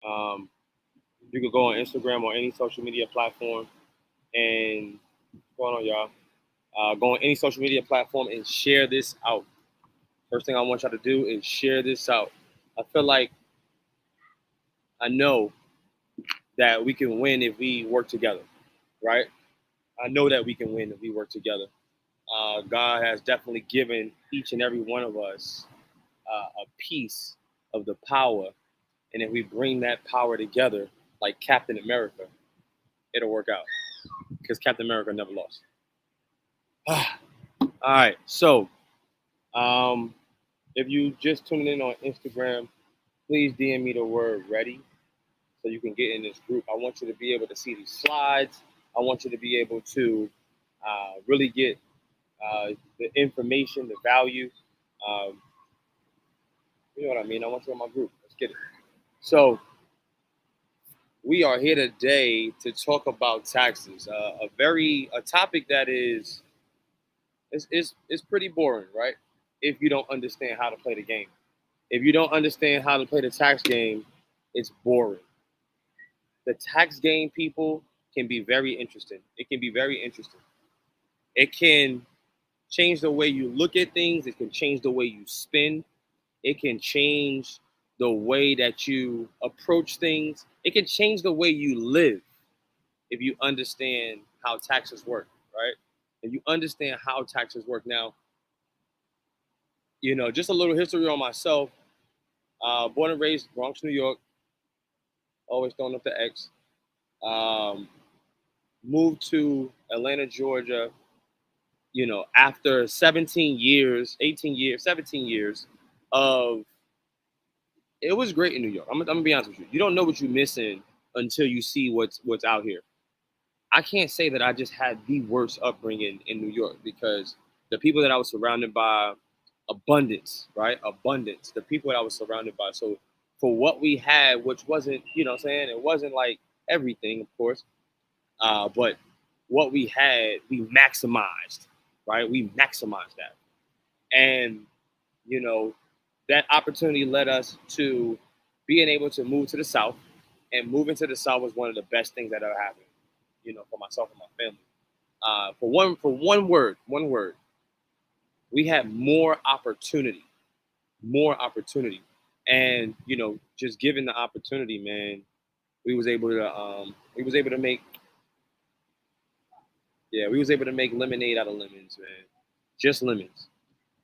Um, you could go on Instagram or any social media platform and what's going on, y'all? Go on any social media platform and share this out. First thing I want y'all to do is share this out. I feel like I know that we can win if we work together, right? I know that we can win if we work together. God has definitely given each and every one of us a piece of the power, and if we bring that power together, like Captain America, it'll work out because Captain America never lost. All right, so um, if you just tuning in on Instagram, please DM me the word ready so you can get in this group. I want you to be able to see these slides. I want you to be able to really get the information, the value. Um, you know what I mean? I want you in my group. Let's get it. So we are here today to talk about taxes. A topic that is pretty boring, right? If you don't understand how to play the game. If you don't understand how to play the tax game, it's boring. The tax game, people, can be very interesting. It can be very interesting. It can change the way you look at things. It can change the way you spend. It can change the way that you approach things. It can change the way you live if you understand how taxes work, right? If you understand how taxes work. Now, just a little history on myself. Born and raised Bronx, New York. Always throwing up the X. Um, moved to Atlanta, Georgia, after 17 years, 18 years, 17 years of, it was great in New York. I'm gonna be honest with you. You don't know what you're missing until you see what's out here. I can't say that I just had the worst upbringing in New York because the people that I was surrounded by, abundance, right? Abundance. The people that I was surrounded by. So for what we had, which wasn't, what I'm saying, it wasn't like everything, of course, but what we had, we maximized, right? We maximized that. And, you know, that opportunity led us to being able to move to the South. And moving to the South was one of the best things that ever happened, for myself and my family. One word, we had more opportunity. And, just given the opportunity, man, we was able to make, yeah, we was able to make lemonade out of lemons, man. Just lemons.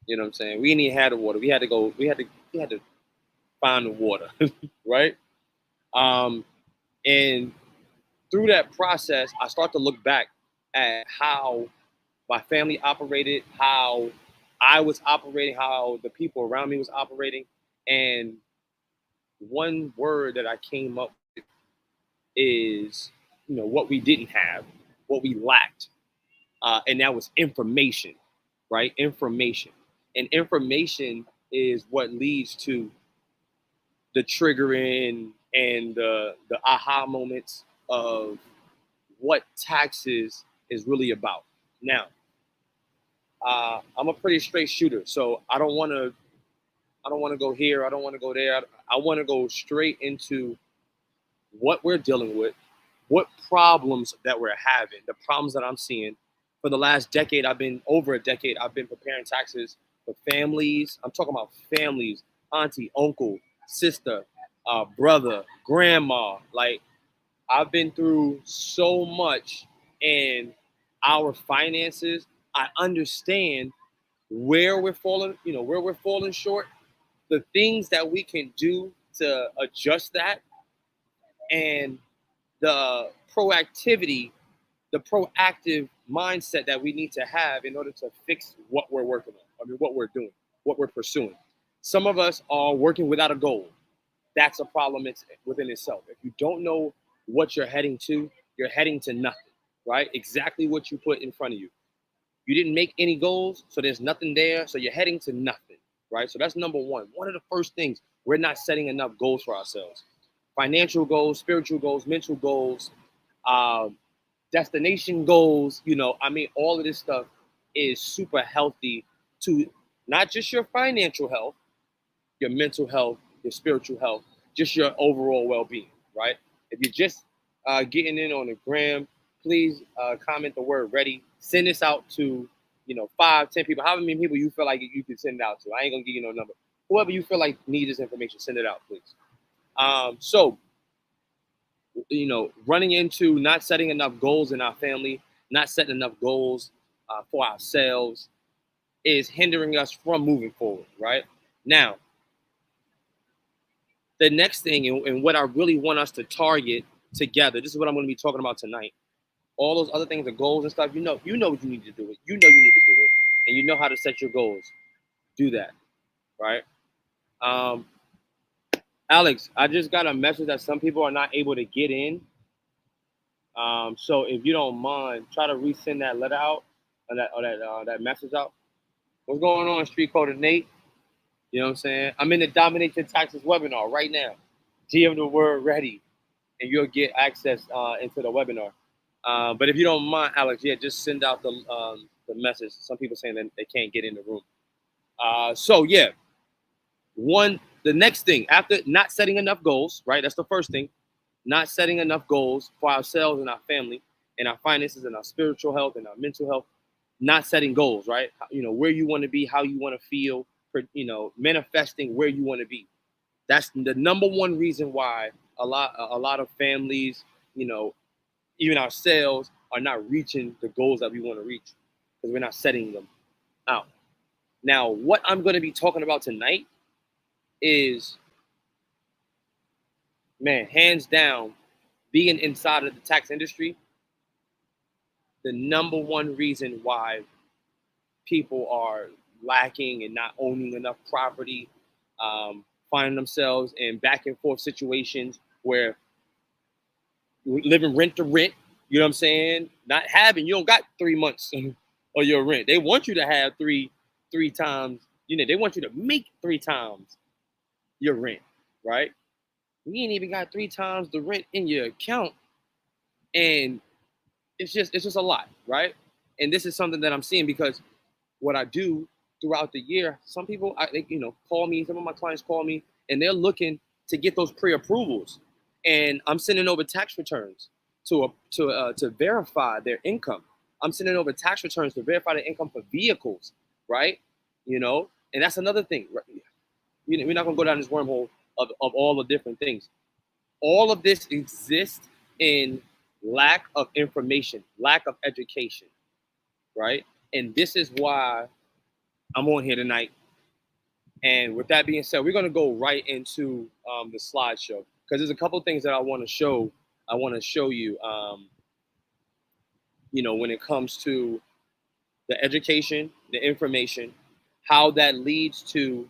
You know what I'm saying? We didn't even have the water. We had to find the water, right? Um, and through that process, I start to look back at how my family operated, how I was operating, how the people around me was operating. And one word that I came up with is, what we didn't have, what we lacked. And that was information, right? Information. And information is what leads to the triggering and the aha moments of what taxes is really about. Now, I'm a pretty straight shooter, so I don't want to go here. I don't want to go there. I want to go straight into what we're dealing with, what problems that we're having, the problems that I'm seeing. For the last decade, over a decade, I've been preparing taxes for families. I'm talking about families, auntie, uncle, sister, brother, grandma. Like, I've been through so much in our finances. I understand where we're falling short, the things that we can do to adjust that, and the the proactive mindset that we need to have in order to fix what we're working on. I mean, what we're doing, what we're pursuing. Some of us are working without a goal. That's a problem within itself. If you don't know what you're heading to nothing, right? Exactly what you put in front of you. You didn't make any goals, so there's nothing there, so you're heading to nothing, right? So that's number one. One of the first things, we're not setting enough goals for ourselves. Financial goals, spiritual goals, mental goals, um, destination goals, all of this stuff is super healthy to not just your financial health, your mental health, your spiritual health. just your overall well-being, right? If you're just getting in on the gram, please comment the word ready. Send this out to 5, 10 people, however many people you feel like you can send it out to. I ain't gonna give you no number. Whoever you feel like needs this information, send it out, please. So running into not setting enough goals in our family, not setting enough goals for ourselves is hindering us from moving forward, right? Now, the next thing and what I really want us to target together, this is what I'm going to be talking about tonight. All those other things, the goals and stuff, you know what you need to do it. You know you need to do it, and you know how to set your goals. Do that, right? Alex, I just got a message that some people are not able to get in. So if you don't mind, try to resend that letter out, or that message out. What's going on, Street Coder Nate? You know what I'm saying? I'm in the Dominate Your Taxes webinar right now. DM the word ready, and you'll get access into the webinar. But if you don't mind, Alex, just send out the message. Some people saying that they can't get in the room. The next thing after not setting enough goals, right? That's the first thing. Not setting enough goals for ourselves and our family and our finances and our spiritual health and our mental health. Not setting goals, right? Where you want to be, how you want to feel, manifesting where you want to be. That's the number one reason why a lot of families, even ourselves, are not reaching the goals that we want to reach because we're not setting them out. Now, what I'm going to be talking about tonight is, man, hands down, being inside of the tax industry, the number one reason why people are lacking and not owning enough property, finding themselves in back and forth situations where living rent to rent, you know what I'm saying? You don't got 3 months of your rent. They want you to have three times, they want you to make 3 times your rent, right? You ain't even got 3 times the rent in your account. And it's just a lot, right? And this is something that I'm seeing because what I do throughout the year, some people, call me, some of my clients call me, and they're looking to get those pre-approvals. And I'm sending over tax returns to verify their income. I'm sending over tax returns to verify their income for vehicles, right? And that's another thing. Right? We're not going to go down this wormhole of all the different things. All of this exists in lack of information, lack of education, right? And this is why I'm on here tonight. And with that being said, we're going to go right into the slideshow because there's a couple things that I want to show. I want to show you, when it comes to the education, the information, how that leads to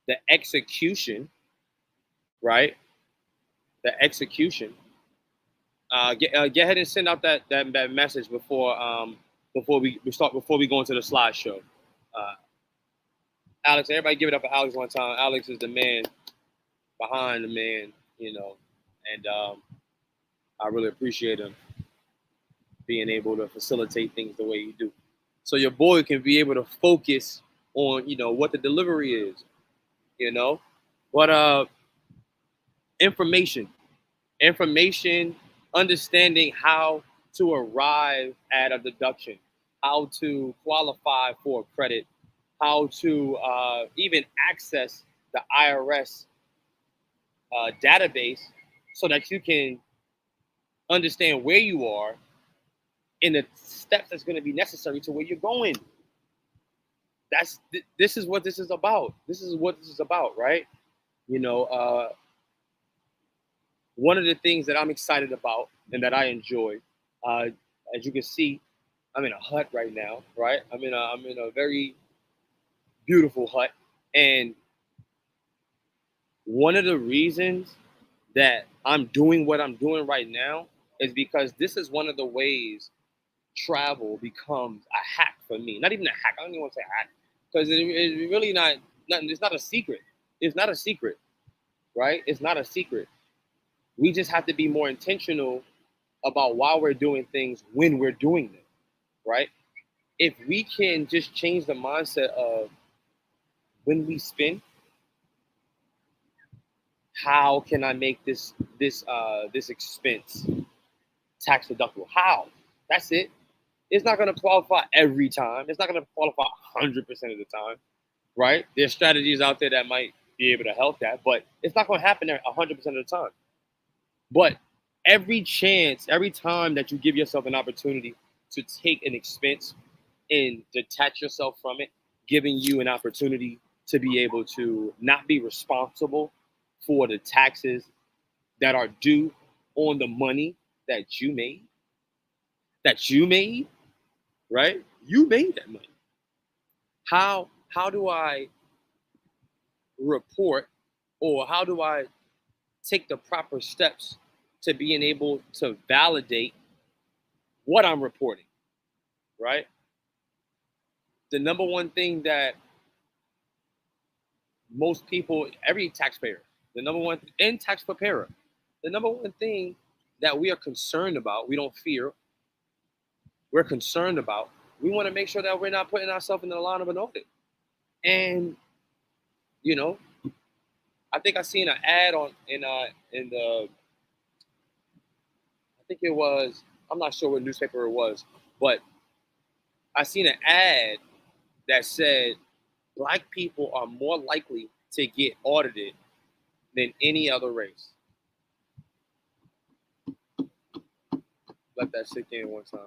the execution, right? The execution. Get ahead and send out that message before we go into the slideshow. Alex, everybody give it up for Alex one time. Alex is the man behind the man, and I really appreciate him being able to facilitate things the way you do. So your boy can be able to focus on, what the delivery is, But information, understanding how to arrive at a deduction, how to qualify for credit, how to even access the IRS database so that you can understand where you are and the steps that's going to be necessary to where you're going. This is what this is about. This is what this is about, right? One of the things that I'm excited about and that I enjoy, as you can see, I'm in a hut right now, right? I'm in a very beautiful hut, and one of the reasons that I'm doing what I'm doing right now is because this is one of the ways travel becomes a hack for me. Not even a hack. I don't even want to say hack because it's really not. It's not a secret. It's not a secret, right? It's not a secret. We just have to be more intentional about why we're doing things when we're doing them, right? If we can just change the mindset of when we spend, how can I make this expense tax deductible? How? That's it. It's not going to qualify every time. It's not going to qualify 100% of the time, right? There's strategies out there that might be able to help that, but it's not going to happen there 100% of the time. But every time that you give yourself an opportunity to take an expense and detach yourself from it, giving you an opportunity to be able to not be responsible for the taxes that are due on the money that you made, right? You made that money. How do I report, or how do I take the proper steps to being able to validate what I'm reporting, right? The number one thing that most people, every taxpayer, and tax preparer, the number one thing that we are concerned about, we don't fear, we're concerned about, we want to make sure that we're not putting ourselves in the line of an audit. And, I think I seen an ad in the, I think it was, I'm not sure what newspaper it was, but I seen an ad that said Black people are more likely to get audited than any other race. Let that sink in one time.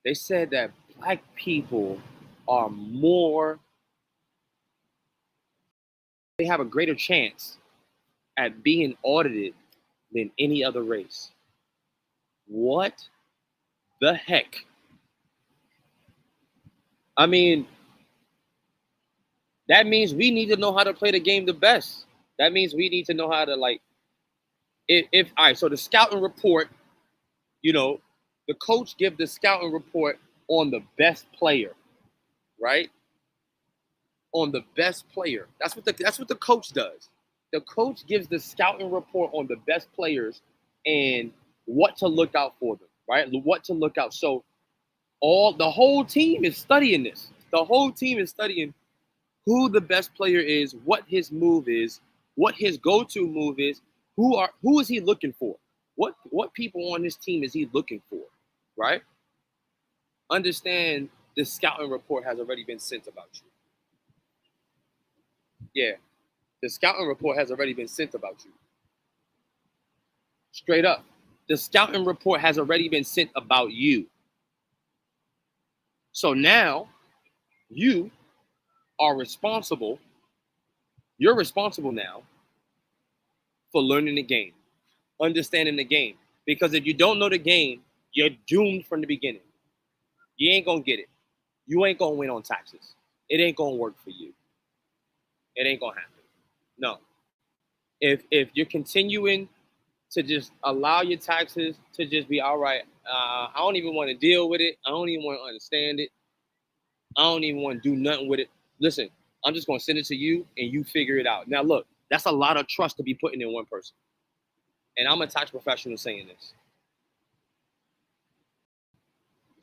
They said that Black people are they have a greater chance at being audited than any other race. What the heck? I mean, that means we need to know how to play the game the best. That means we need to know how to, like, if all right, so the scouting report, the coach give the scouting report on the best player, right? On the best player. That's what the coach does. The coach gives the scouting report on the best players and what to look out for them, right? What to look out. So the whole team is studying this. The whole team is studying who the best player is, what his move is, what his go-to move is, who is he looking for? What people on his team is he looking for, right? Understand the scouting report has already been sent about you. Yeah, the scouting report has already been sent about you. Straight up. The scouting report has already been sent about you. So now you are responsible. You're responsible now for learning the game, understanding the game. Because if you don't know the game, you're doomed from the beginning. You ain't gonna get it. You ain't gonna win on taxes. It ain't gonna work for you. It ain't gonna happen. No. If you're continuing to just allow your taxes to just be all right, I don't even want to deal with it. I don't even want to understand it. I don't even want to do nothing with it. Listen, I'm just gonna send it to you and you figure it out. Now look, that's a lot of trust to be putting in one person. And I'm a tax professional saying this.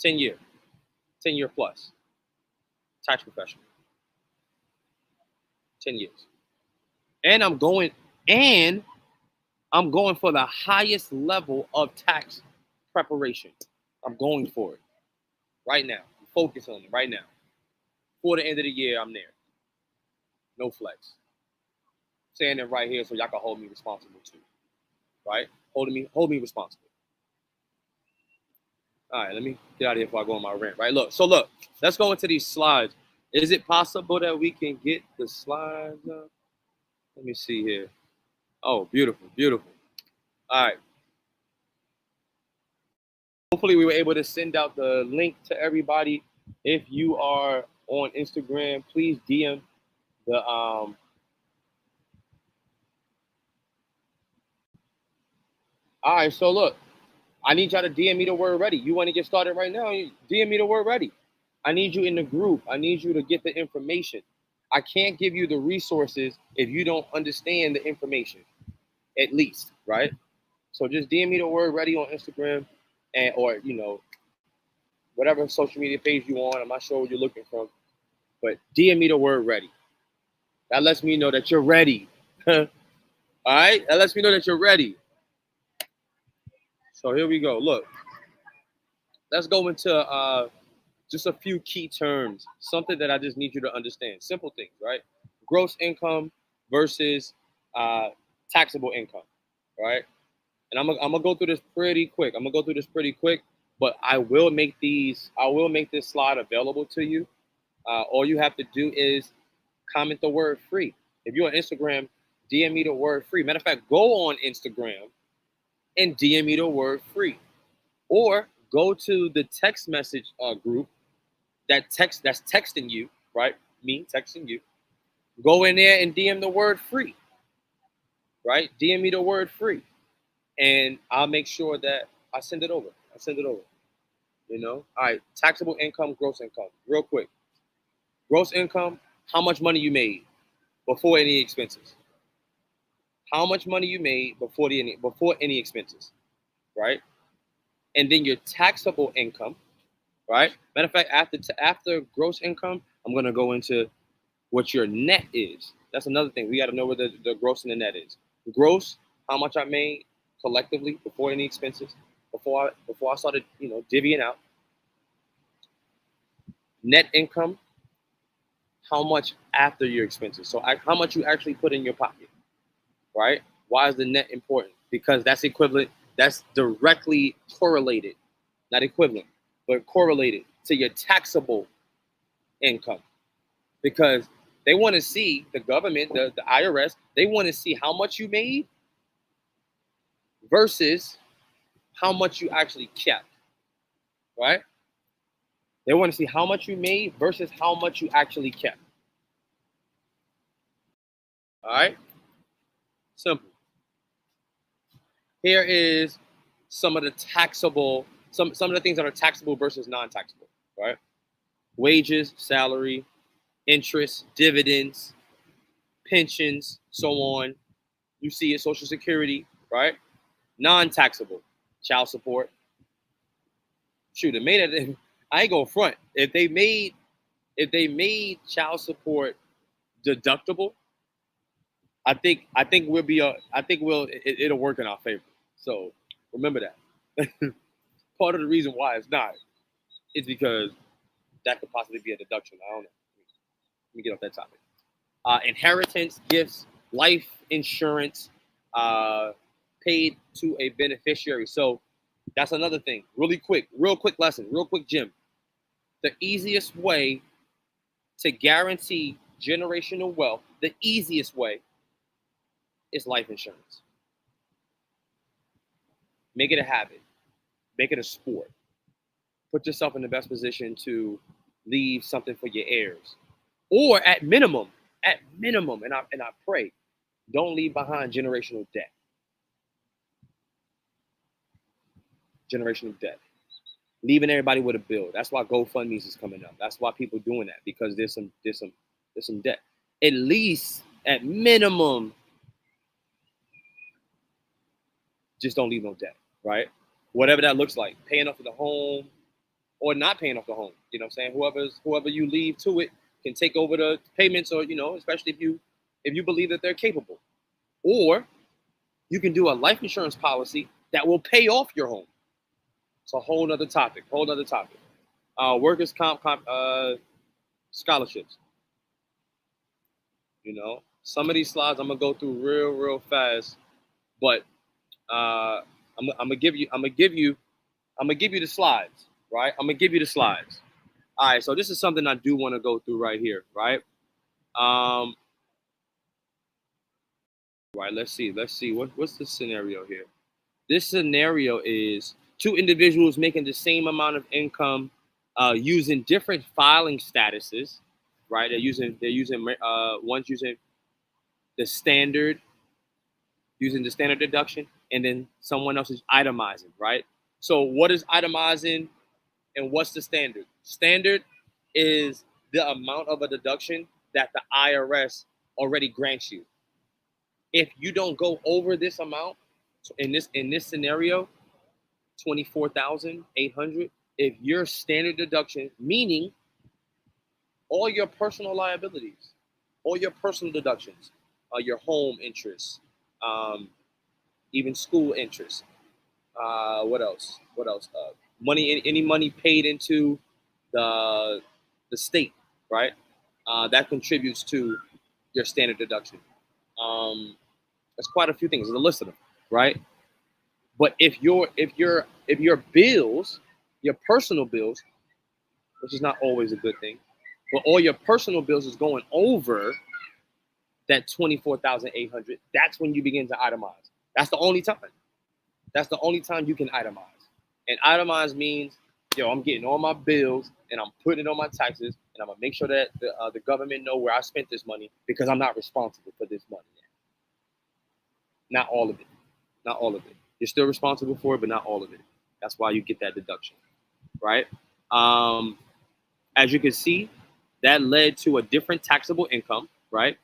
10 year plus tax professional. 10 years. And I'm going for the highest level of tax preparation. I'm going for it right now. Focus on it right now. Before the end of the year, I'm there. No flex. Saying it right here so y'all can hold me responsible too. Right? Hold me responsible. All right, let me get out of here before I go on my rant. Right? Look, let's go into these slides. Is it possible that we can get the slides up? Let me see here. Oh, beautiful, beautiful. All right. Hopefully we were able to send out the link to everybody. If you are on Instagram, please DM the all right, so look, I need y'all to DM me the word ready. You want to get started right now? DM me the word ready. I need you in the group. I need you to get the information. I can't give you the resources if you don't understand the information, at least, right? So just DM me the word ready on Instagram or whatever social media page you want. I'm not sure what you're looking from, but DM me the word ready. That lets me know that you're ready. All right, that lets me know that you're ready. So here we go. Look, let's go into just a few key terms, something that I just need you to understand. Simple things, right? Gross income versus uh, taxable income, right? And I'm gonna go through this pretty quick. But I will make this slide available to you. All you have to do is comment the word free. If you're on Instagram, DM me the word free. Matter of fact, go on Instagram and DM me the word free. Or go to the text message group that's texting you, right? Me texting you. Go in there and DM the word free, right? DM me the word free. And I'll make sure that I send it over. You know? All right, taxable income, gross income. Real quick. Gross income, how much money you made before any expenses. How much money you made before any expenses, right? And then your taxable income, right? Matter of fact, after gross income, I'm gonna go into what your net is. That's another thing. We got to know where the gross and the net is. Gross, how much I made collectively before any expenses, before I started, divvying out. Net income, how much after your expenses. So how much you actually put in your pocket, right? Why is the net important? Because that's equivalent. That's directly correlated, not equivalent, but correlated to your taxable income. Because they want to see, the government, the IRS, they want to see how much you made versus how much you actually kept, right? They want to see how much you made versus how much you actually kept. All right? Simple. Here is some of the taxable, some of the things that are taxable versus non-taxable, right? Wages, salary, interest, dividends, pensions, so on. You see it, Social Security, right? Non-taxable, child support. Shoot, it made it. I ain't gonna front. If they made child support deductible, I think it'll work in our favor. So remember that. Part of the reason why it's not is because that could possibly be a deduction. I don't know. Let me get off that topic. Inheritance, gifts, life insurance, paid to a beneficiary. So that's another thing. Real quick lesson, real quick, Jim. The easiest way to guarantee generational wealth, the easiest way is life insurance. Make it a habit. Make it a sport. Put yourself in the best position to leave something for your heirs. Or at minimum, and I pray, don't leave behind generational debt. Generational debt. Leaving everybody with a bill. That's why GoFundMe's is coming up. That's why people doing that, because there's some debt. At least, at minimum, just don't leave no debt, right? Whatever that looks like, paying off the home or not paying off the home. You know what I'm saying? Whoever you leave to it can take over the payments, or especially if you believe that they're capable. Or you can do a life insurance policy that will pay off your home. It's a whole other topic. Workers' comp scholarships. Some of these slides I'm gonna go through real fast, but I'm gonna give you the slides, right? I'm gonna give you the slides. All right, so this is something I do want to go through right here, right? Right. Let's see. What's the scenario here? This scenario is two individuals making the same amount of income, using different filing statuses, right? One's using the standard deduction, and then someone else is itemizing, right? So what is itemizing and what's the standard? Standard is the amount of a deduction that the IRS already grants you. If you don't go over this amount, in this scenario, 24,800. If your standard deduction, meaning all your personal liabilities, all your personal deductions, your home interest, Even school interest. What else? What else? Money, any money paid into the state, right? That contributes to your standard deduction. There's quite a few things. There's a list of them, right? But if your bills, your personal bills, which is not always a good thing, but all your personal bills is going over that 24,800, that's when you begin to itemize. That's the only time. That's the only time you can itemize. And itemize means, I'm getting all my bills and I'm putting it on my taxes, and I'm gonna make sure that the government know where I spent this money, because I'm not responsible for this money. Not all of it. Not all of it. You're still responsible for it, but not all of it. That's why you get that deduction, right? As you can see, that led to a different taxable income, right?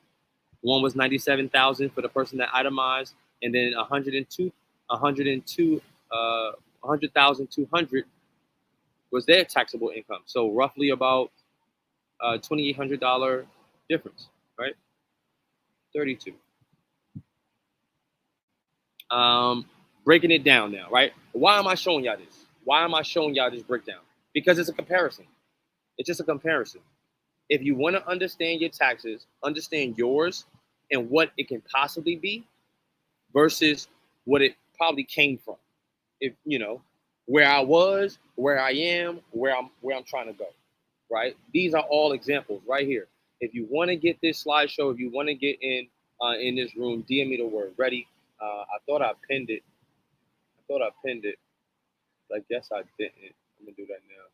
One was 97,000 for the person that itemized, and then 100,200 was their taxable income. So roughly about $2,800 difference, right? 32. Breaking it down now, right? Why am I showing y'all this? Why am I showing y'all this breakdown? Because it's a comparison. It's just a comparison. If you want to understand your taxes, understand yours and what it can possibly be versus what it probably came from. If where I was, where I am, where I'm trying to go, right? These are all examples right here. If you want to get this slideshow, if you want to get in this room, DM me the word ready. I thought I pinned it. I guess I didn't. I'm gonna do that now.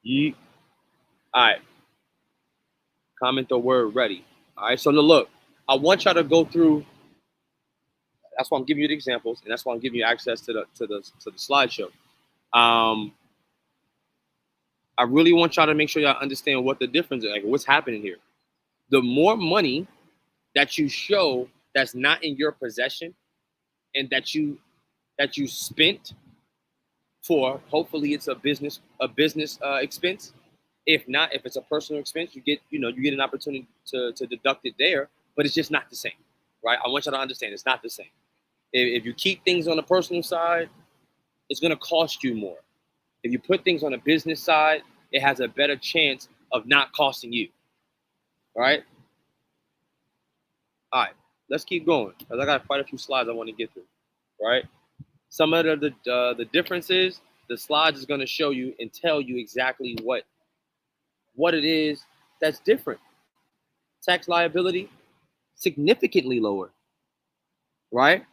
Yeet. All right. Comment the word ready. All right. So look, I want y'all to go through. That's why I'm giving you the examples, and that's why I'm giving you access to the slideshow. I really want y'all to make sure y'all understand what the difference is, like what's happening here. The more money that you show that's not in your possession, and that you spent for, hopefully it's a business expense. If not, if it's a personal expense, you get an opportunity to deduct it there, but it's just not the same, right? I want you to understand it's not the same. If you keep things on the personal side, it's going to cost you more. If you put things on a business side, it has a better chance of not costing you. All right? All right, let's keep going, because I got quite a few slides I want to get through, right? Some of the differences, the slides is going to show you and tell you exactly what it is that's different. Tax liability, significantly lower, right?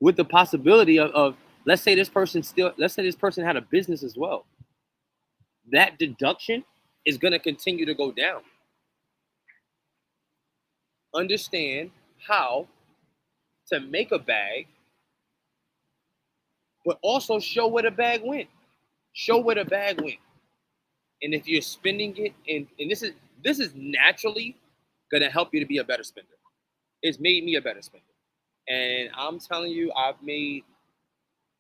With the possibility of let's say this person had a business as well. That deduction is going to continue to go down. Understand how to make a bag, but also show where the bag went. And if you're spending it, and this is naturally going to help you to be a better spender. It's made me a better spender. And I'm telling you, I've made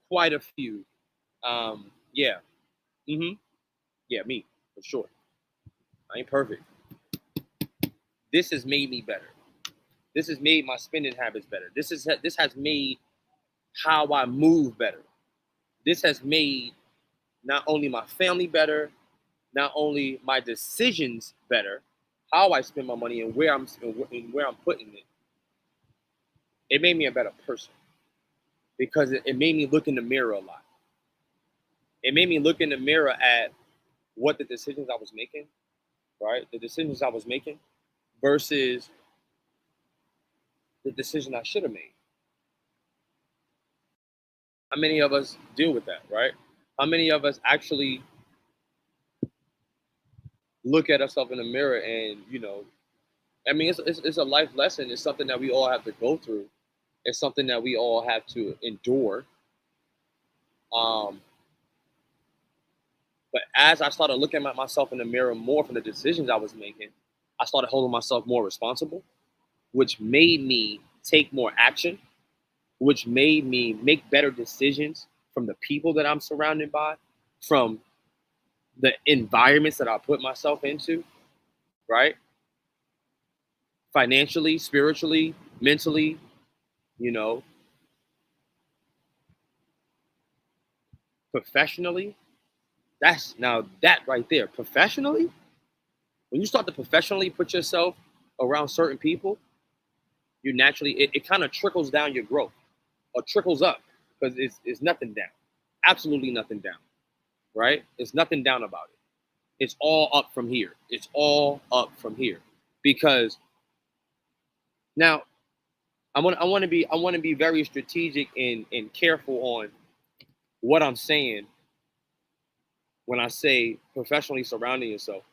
quite a few. Yeah. Yeah, me, for sure. I ain't perfect. This has made me better. This has made my spending habits better. This has made how I move better. This has made not only my family better, not only my decisions better, how I spend my money and where I'm putting it. It made me a better person, because it made me look in the mirror a lot. It made me look in the mirror at what the decisions I was making, right? The decisions I was making versus the decision I should have made. How many of us deal with that, right? How many of us actually look at ourselves in the mirror and, it's a life lesson. It's something that we all have to go through. It's something that we all have to endure. But as I started looking at myself in the mirror more from the decisions I was making, I started holding myself more responsible, which made me take more action, which made me make better decisions from the people that I'm surrounded by, from the environments that I put myself into, right? Financially, spiritually, mentally, you know, professionally, that right there, professionally, when you start to professionally put yourself around certain people, you naturally, it kind of trickles down your growth or trickles up because it's nothing down. Absolutely nothing down, right? It's nothing down about it. It's all up from here. It's all up from here because now I want to be very strategic and careful on what I'm saying when I say professionally surrounding yourself.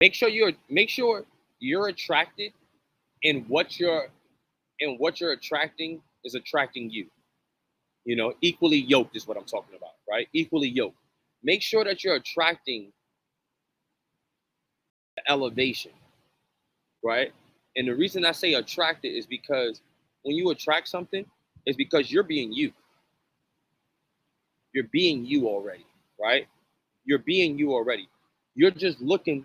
Make sure you're attracted and what you're attracting is attracting you. Equally yoked is what I'm talking about, right? Equally yoked. Make sure that you're attracting the elevation, right? And the reason I say attracted is because when you attract something, it's because you're being you. You're being you already, right? You're being you already. You're just looking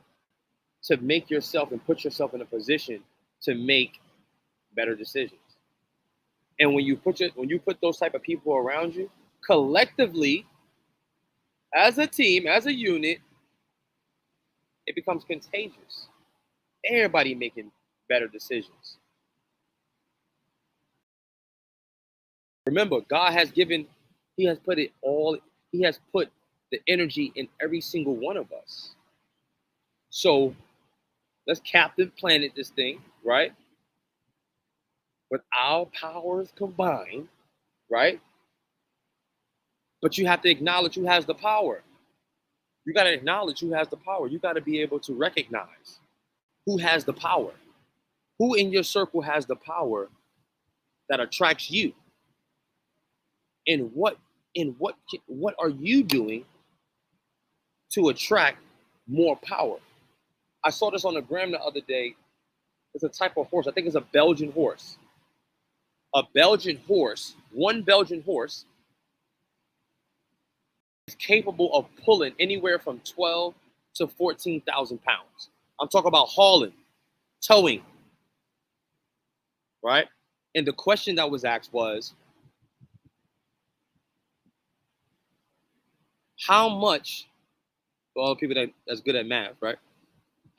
to make yourself and put yourself in a position to make better decisions. And when you put those type of people around you, collectively, as a team, as a unit, it becomes contagious. Everybody making better decisions. Remember, God has given, He has put it all, He has put the energy in every single one of us. So let's captive planet this thing, right? With our powers combined, right? But you have to acknowledge who has the power. You got to acknowledge who has the power. You got to be able to recognize who has the power. Who in your circle has the power that attracts you? And what are you doing to attract more power? I saw this on the gram the other day. It's a type of horse. I think it's a Belgian horse. A Belgian horse, one Belgian horse is capable of pulling anywhere from 12 to 14,000 pounds. I'm talking about hauling, towing, right? And the question that was asked was, how much, for all the people that's good at math, right?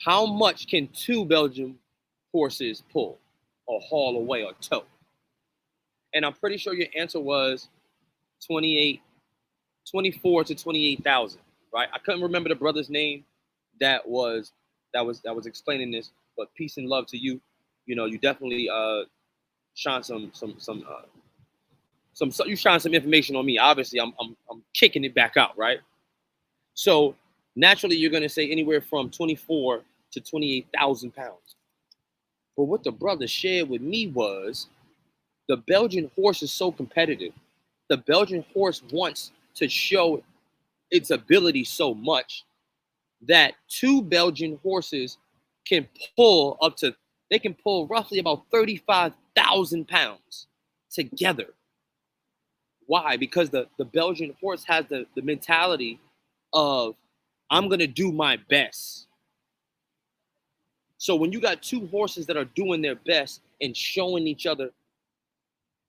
How much can two Belgian horses pull or haul away or tow? And I'm pretty sure your answer was 28, 24 to 28,000, right? I couldn't remember the brother's name that was explaining this, but peace and love to you. You definitely shine some you shine some information on me. Obviously, I'm kicking it back out, right? So naturally, you're gonna say anywhere from 24 to 28,000 pounds. But what the brother shared with me was the Belgian horse is so competitive. The Belgian horse wants to show its ability so much that two Belgian horses can pull they can pull roughly about 35,000 pounds together. Why? Because the Belgian horse has the mentality of, I'm going to do my best. So when you got two horses that are doing their best and showing each other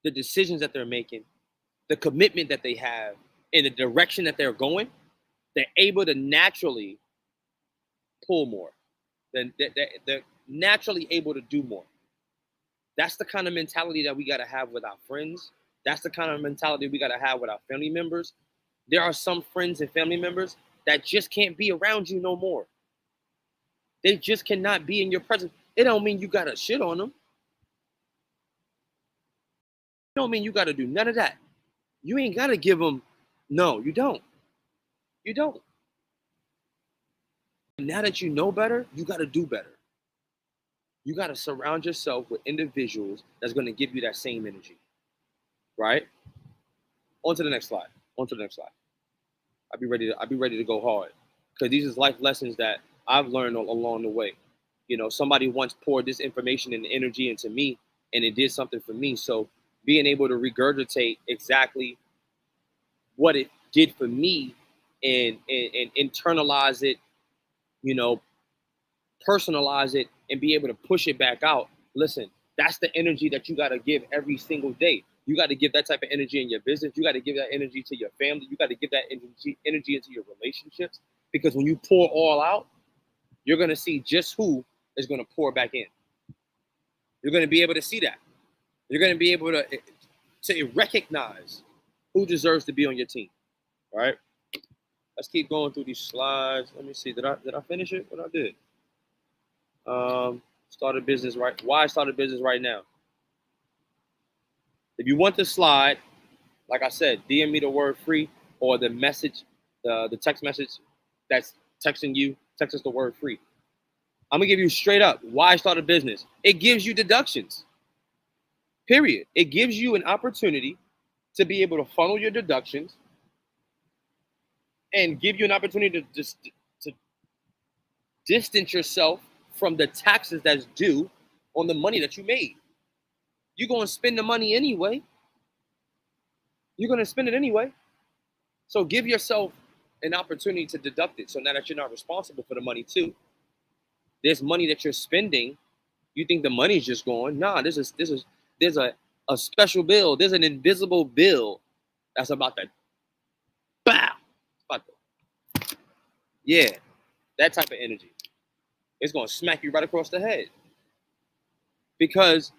the decisions that they're making, the commitment that they have, and the direction that they're going, they're able to naturally pull more. They're naturally able to do more. That's the kind of mentality that we got to have with our friends. That's the kind of mentality we got to have with our family members. There are some friends and family members that just can't be around you no more. They just cannot be in your presence. It don't mean you got to shit on them. It don't mean you got to do none of that. You ain't got to give them. No, you don't. You don't. Now that you know better, you got to do better. You got to surround yourself with individuals that's going to give you that same energy. Right? On to the next slide. On to the next slide. I'll be ready to go hard. Because these is life lessons that I've learned along the way. Somebody once poured this information and energy into me, and it did something for me. So being able to regurgitate exactly what it did for me and internalize it, personalize it, and be able to push it back out. Listen, That's the energy that you got to give every single day. You got to give that type of energy in your business. You got to give that energy to your family. You got to give that energy into your relationships. Because when you pour all out, you're going to see just who is going to pour back in. You're going to be able to see that. You're going to be able to recognize who deserves to be on your team. All right? Let's keep going through these slides. Let me see. Did I finish it? What I did? Start a business right. Why start a business right now? If you want the slide, like I said, DM me the word free or the message, the text message that's texting you. Text us the word free. I'm gonna give you straight up why start a business. It gives you deductions. Period. It gives you an opportunity to be able to funnel your deductions and give you an opportunity to distance yourself from the taxes that's due on the money that you made. You're going to spend the money anyway. You're going to spend it anyway. So give yourself an opportunity to deduct it. So now that you're not responsible for the money too. There's money that you're spending. You think the money's just going. Nah, there's a special bill. There's an invisible bill that's about to bow. Yeah, that type of energy. It's going to smack you right across the head. Because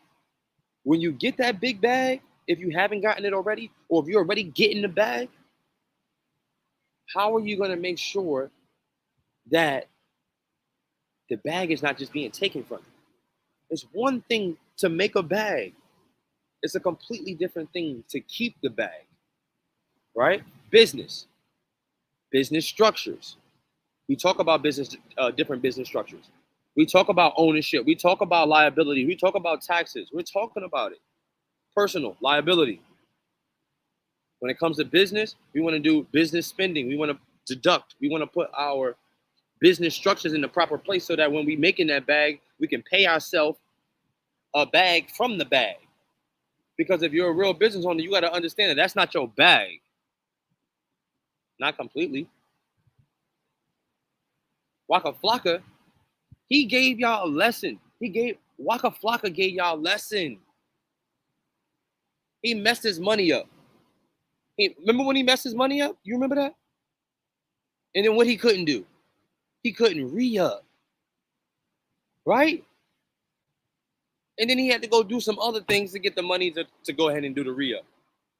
when you get that big bag, if you haven't gotten it already, or if you're already getting the bag, how are you going to make sure that the bag is not just being taken from you? It's one thing to make a bag. It's a completely different thing to keep the bag, right? Business structures. We talk about different business structures. We talk about ownership. We talk about liability. We talk about taxes. We're talking about it. Personal liability. When it comes to business, we want to do business spending. We want to deduct. We want to put our business structures in the proper place so that when we making that bag, we can pay ourselves a bag from the bag. Because if you're a real business owner, you got to understand that that's not your bag. Not completely. Waka Flocka, he gave y'all a lesson. Waka Flocka gave y'all a lesson. He messed his money up. Remember when he messed his money up? You remember that? And then what he couldn't do? He couldn't re-up. Right? And then he had to go do some other things to get the money to go ahead and do the re-up.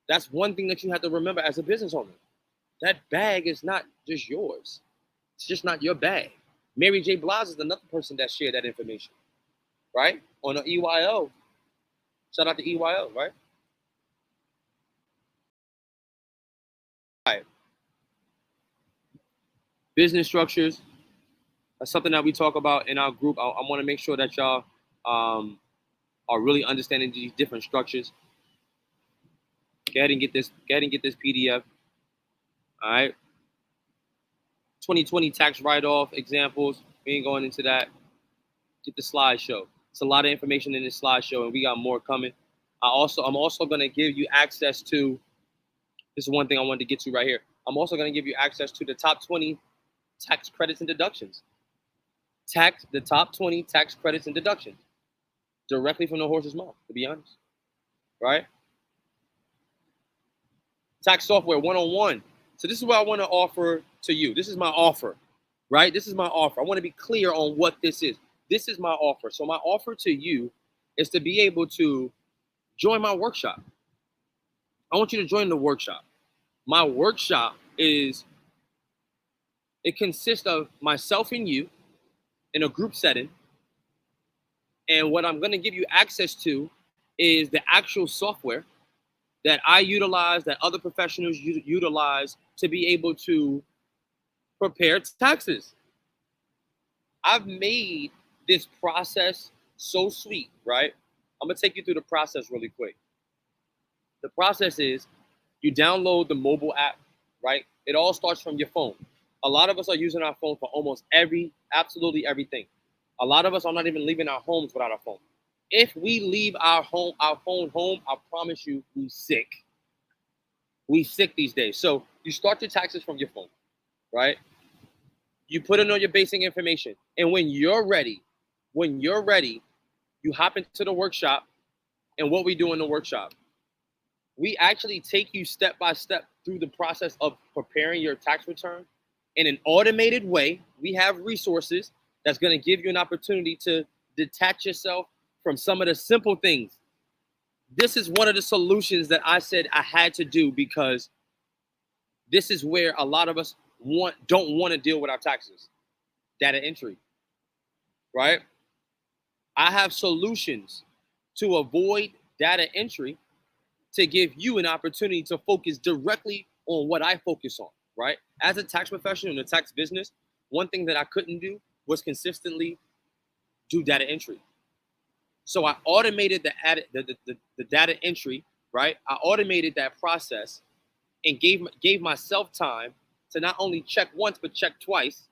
That's one thing that you have to remember as a business owner. That bag is not just yours. It's just not your bag. Mary J. Blige is another person that shared that information, right? On the EYO. Shout out to EYO, right? All right. Business structures. That's something that we talk about in our group. I want to make sure that y'all are really understanding these different structures. Go ahead and get this PDF. All right. 2020 tax write-off examples. We ain't going into that. Get the slideshow. It's a lot of information in this slideshow, and we got more coming. I'm also going to give you access to, this is one thing I wanted to get to right here. I'm also going to give you access to the top 20 tax credits and deductions. The top 20 tax credits and deductions. Directly from the horse's mouth, to be honest. Right? Tax software 101. So this is what I want to offer to you. This is my offer, right? This is my offer. I want to be clear on what this is. This is my offer. So my offer to you is to be able to join my workshop. I want you to join the workshop. My workshop it consists of myself and you in a group setting. And what I'm going to give you access to is the actual software that I utilize, that other professionals utilize to be able to prepare taxes. I've made this process so sweet, right? I'm going to take you through the process really quick. The process is you download the mobile app, right? It all starts from your phone. A lot of us are using our phone for absolutely everything. A lot of us are not even leaving our homes without our phone. If we leave our phone home, I promise you, we sick. We sick these days. So you start your taxes from your phone, right? You put in all your basic information. And when you're ready, you hop into the workshop And what we do in the workshop, we actually take you step by step through the process of preparing your tax return in an automated way. We have resources that's going to give you an opportunity to detach yourself from some of the simple things. This is one of the solutions that I said I had to do, because this is where a lot of us don't want to deal with our taxes. Data entry, right? I have solutions to avoid data entry, to give you an opportunity to focus directly on what I focus on, right? As a tax professional in the tax business, one thing that I couldn't do was consistently do data entry. So I automated the data entry, right? I automated that process and gave myself time to not only check once, but check twice,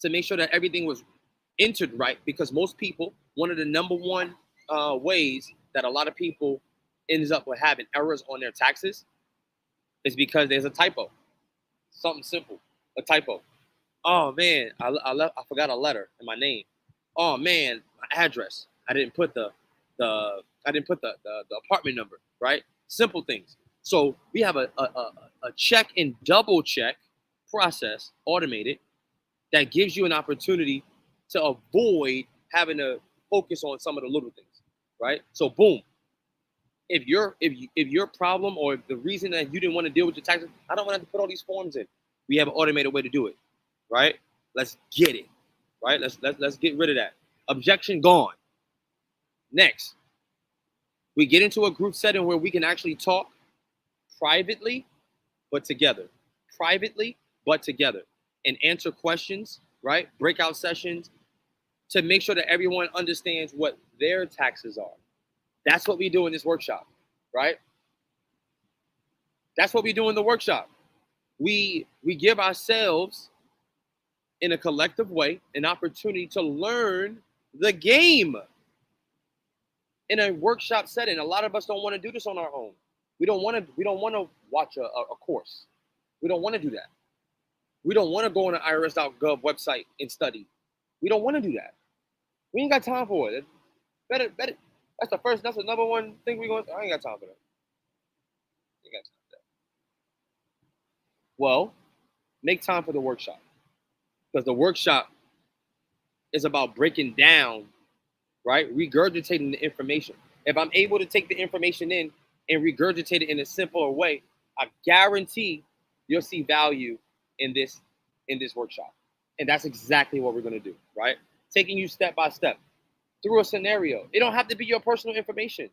to make sure that everything was entered right. Because most people, one of the number one ways that a lot of people ends up with having errors on their taxes is because there's a typo. Something simple, a typo. Oh man, I forgot a letter in my name. Oh man, my address. I didn't put the apartment number, right? Simple things. So we have a check and double check process, automated, that gives you an opportunity to avoid having to focus on some of the little things, right? So boom, if your problem, or the reason that you didn't want to deal with your taxes, I don't want to have to put all these forms in. We have an automated way to do it, right? Let's get it, right? Let's get rid of that. Objection gone. Next, we get into a group setting where we can actually talk privately, but together. Privately, but together. And answer questions, right? Breakout sessions, to make sure that everyone understands what their taxes are. That's what we do in this workshop, right? That's what we do in the workshop. We give ourselves, in a collective way, an opportunity to learn the game in a workshop setting. A lot of us don't want to do this on our own. We don't want to watch a course. We don't want to do that. We don't want to go on the irs.gov website and study. We don't want to do that. We ain't got time for it. Better. That's the number one thing we're going to. I ain't got time for that. I ain't got time for that. Well, make time for the workshop. Because the workshop is about breaking down, right? Regurgitating the information. If I'm able to take the information in and regurgitate it in a simpler way, I guarantee you'll see value in this workshop. And that's exactly what we're going to do, right? Taking you step by step through a scenario. It don't have to be your personal information.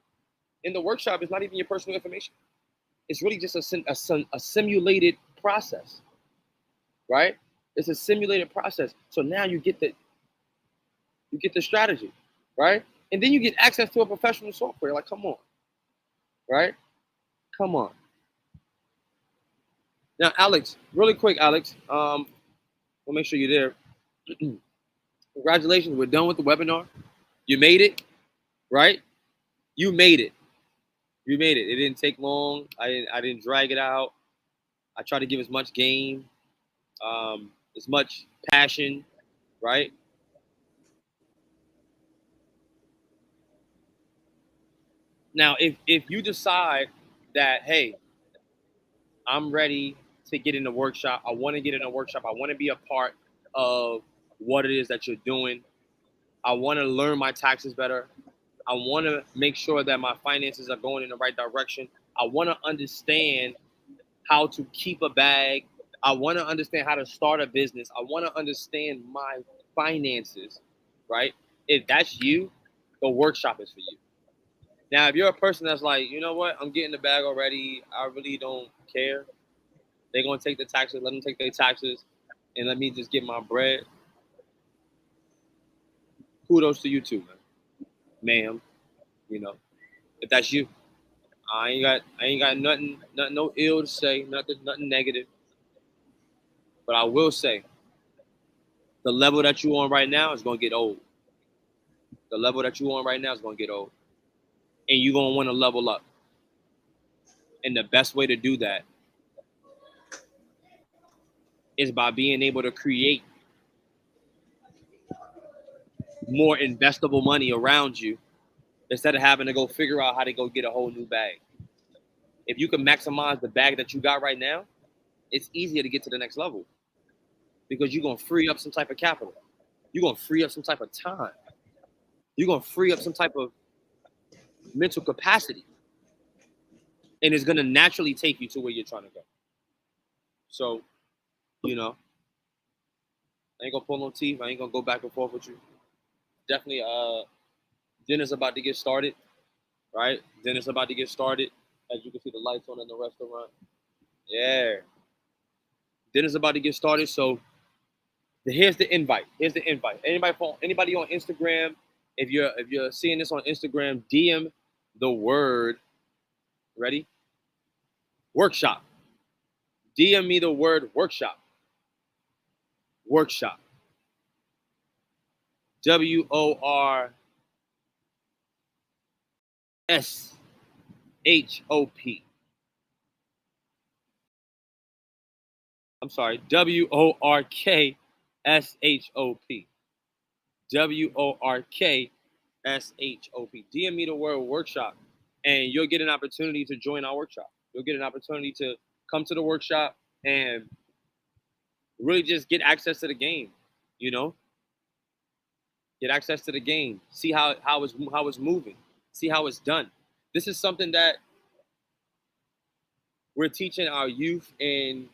In the workshop, it's not even your personal information. It's really just a simulated process, right? It's a simulated process. So now you get the strategy, right? And then you get access to a professional software. Like, come on, right? Come on. Now, Alex, really quick, Alex. We'll make sure you're there. Congratulations, we're done with the webinar. You made it, right? You made it. You made it. It didn't take long. I didn't drag it out. I tried to give as much game, as much passion, right? Now, if you decide that, hey, I'm ready to get in the workshop, I want to get in a workshop, I want to be a part of what it is that you're doing, I want to learn my taxes better, I want to make sure that my finances are going in the right direction, I want to understand how to keep a bag, I want to understand how to start a business, I want to understand my finances, right? If that's you, the workshop is for you. Now, if you're a person that's like, you know what, I'm getting the bag already, I really don't care, they're going to take the taxes, let them take their taxes, and let me just get my bread. Kudos to you too, man. Ma'am, you know, if that's you, I ain't got nothing, no ill to say, nothing negative. But I will say, the level that you're on right now is going to get old. The level that you're on right now is going to get old. And you're going to want to level up. And the best way to do that is by being able to create more investable money around you instead of having to go figure out how to go get a whole new bag. If you can maximize the bag that you got right now, it's easier to get to the next level because you're going to free up some type of capital. You're going to free up some type of time. You're going to free up some type of mental capacity. And it's going to naturally take you to where you're trying to go. So, you know, I ain't going to pull no teeth. I ain't going to go back and forth with you. Definitely, dinner's about to get started, right? Dinner's about to get started. As you can see, the lights on in the restaurant. Yeah. Dinner's about to get started. So here's the invite. Here's the invite. Anybody on Instagram, if you're seeing this on Instagram, DM the word, ready? Workshop. DM me the word workshop. Workshop. WORKSHOP. I'm sorry, WORKSHOP. WORKSHOP. DM me the word workshop, and you'll get an opportunity to join our workshop. You'll get an opportunity to come to the workshop and really just get access to the game, you know? Get access to the game. See how it's moving. See how it's done. This is something that we're teaching our youth in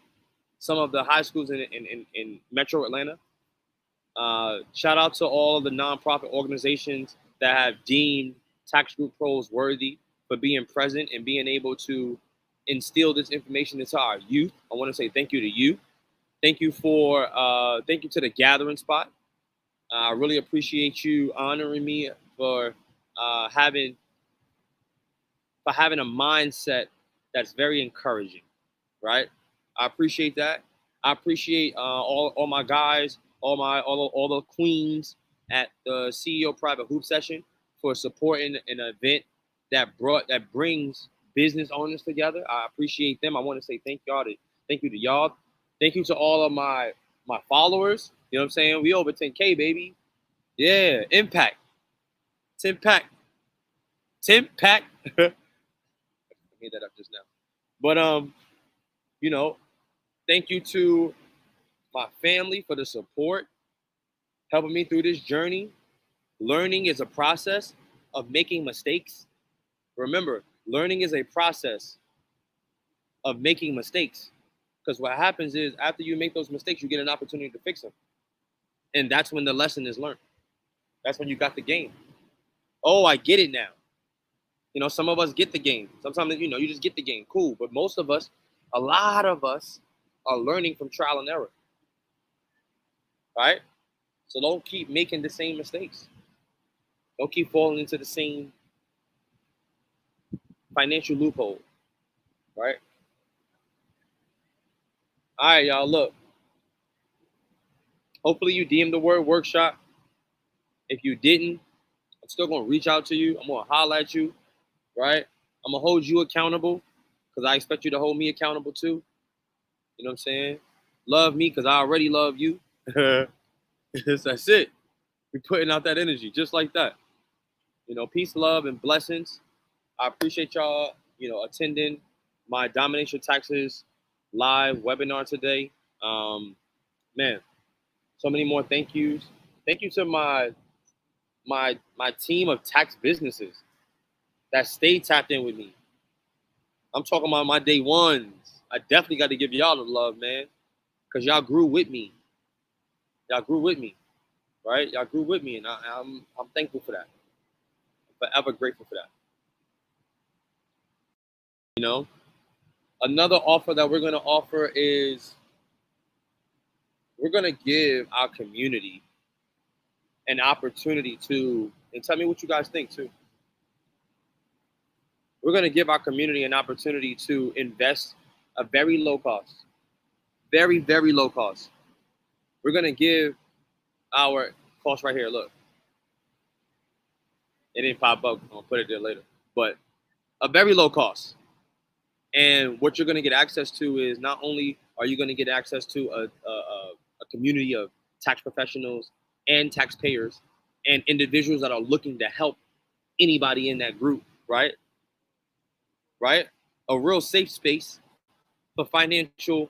some of the high schools in Metro Atlanta. Shout out to all of the nonprofit organizations that have deemed Tax Group Pros worthy for being present and being able to instill this information into our youth. I want to say thank you to you. Thank you to the Gathering Spot. I really appreciate you honoring me for having a mindset that's very encouraging, right? I appreciate that. I appreciate all my guys, all the queens at the CEO Private Hoop Session for supporting an event that brings business owners together. I appreciate them. I want to say thank you to y'all. Thank you to all of my followers. You know what I'm saying? We over 10K, baby. Yeah, impact. 10 pack. I made that up just now. But you know, thank you to my family for the support, helping me through this journey. Learning is a process of making mistakes. Remember, learning is a process of making mistakes. Because what happens is after you make those mistakes, you get an opportunity to fix them. And that's when the lesson is learned. That's when you got the game. Oh, I get it now. You know, some of us get the game. Sometimes, you know, you just get the game. Cool. But most of us, a lot of us are learning from trial and error. Right? So don't keep making the same mistakes. Don't keep falling into the same financial loophole. Right? All right, y'all, look. Hopefully you DM the word workshop. If you didn't, I'm still going to reach out to you. I'm going to holler at you, right? I'm going to hold you accountable because I expect you to hold me accountable too. You know what I'm saying? Love me because I already love you. That's it. We're putting out that energy just like that. You know, peace, love, and blessings. I appreciate y'all, you know, attending my Domination Taxes live webinar today. Man, so many more thank yous. Thank you to my team of tax businesses that stay tapped in with me. I'm talking about my day ones. I definitely got to give y'all the love, man, because y'all grew with me. Y'all grew with me, right? Y'all grew with me, and I'm thankful for that. I'm forever grateful for that. You know, another offer that we're going to offer is we're going to give our community an opportunity to, and tell me what you guys think too. We're going to give our community an opportunity to invest a very low cost, very, very low cost. We're going to give our cost right here. Look, it didn't pop up. I'll put it there later, but a very low cost. And what you're going to get access to is not only are you going to get access to a community of tax professionals and taxpayers and individuals that are looking to help anybody in that group, right? Right? A real safe space for financial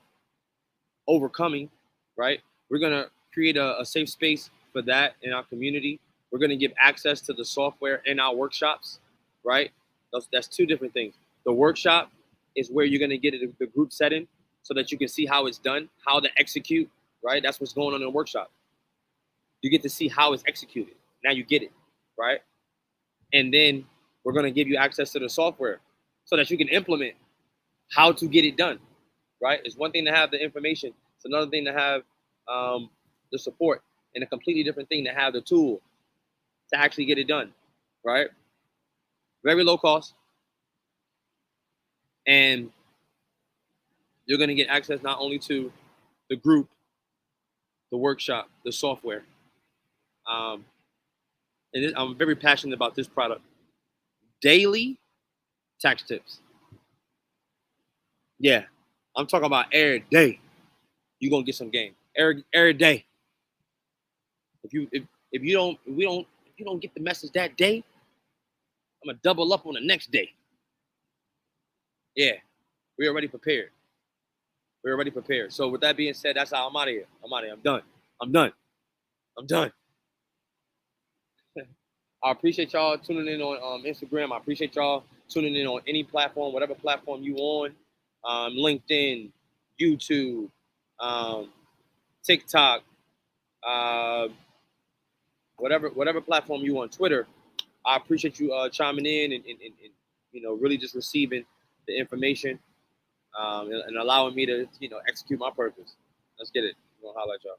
overcoming, right? We're gonna create a safe space for that in our community. We're gonna give access to the software in our workshops, right? That's two different things. The workshop is where you're gonna get the group setting so that you can see how it's done, how to execute, right? That's what's going on in the workshop. You get to see how it's executed. Now you get it, right? And then we're gonna give you access to the software so that you can implement how to get it done, right? It's one thing to have the information. It's another thing to have the support, and a completely different thing to have the tool to actually get it done, right? Very low cost, and you're going to get access not only to the group, the workshop, the software. And I'm very passionate about this product. Daily tax tips. Yeah, I'm talking about every day. You're gonna get some game every day. If you don't get the message that day, I'm gonna double up on the next day. Yeah, we're already prepared. We're already prepared. So with that being said, that's how I'm out of here. I'm out of here. I'm done. I'm done. I'm done. I appreciate y'all tuning in on Instagram. I appreciate y'all tuning in on any platform, whatever platform you on, LinkedIn, YouTube, TikTok, uh, whatever platform you on, Twitter. I appreciate you chiming in and really just receiving the information and allowing me to execute my purpose. Let's get it. I'm gonna holler at y'all.